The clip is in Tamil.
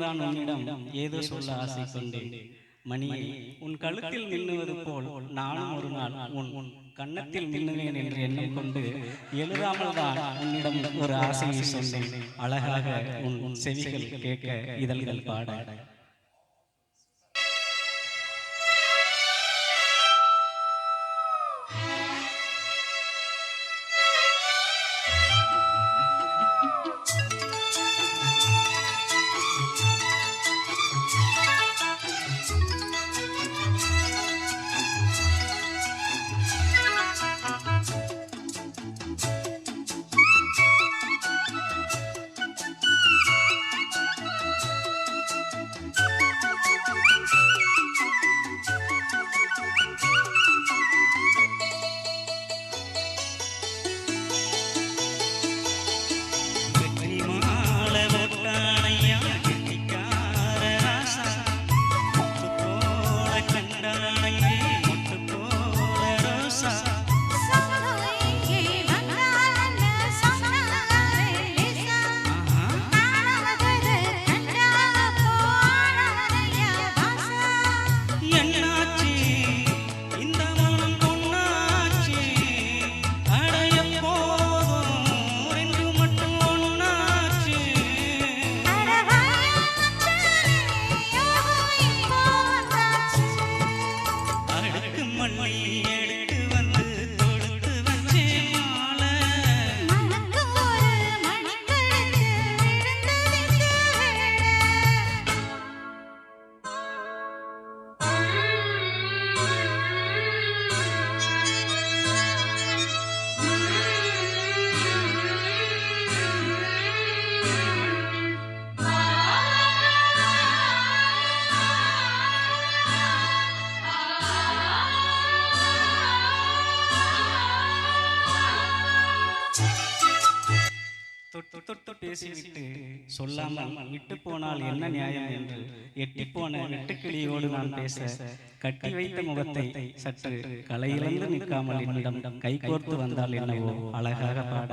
இன்றுதான் உன்னிடம் ஏதோ சொல்ல ஆசை கொண்டேன். மணியே, உன் கழுத்தில் மின்னுவது போல் நானும் ஒரு நாள் உன் கன்னத்தில் மின்னுவேன் என்று எண்ணம் கொண்டு எழுதாமல் தான் உன்னிடம் ஒரு ஆசையை சொன்னேன். அழகாக உன் செவிகள் கேட்க இதழ்கள் பாட. தொட்டு பேசிவிட்டு சொல்லாமல் விட்டு போனால் என்ன நியாயம் என்று எட்டிப்போன வெட்டுக்கிளியோடு நான் பேச கட்டி வைத்த முகத்தை சற்று கலையிழந்து நிற்காமல் என்னிடம் கைகோர்த்து வந்தால் என்னவோ அழகாக பாட.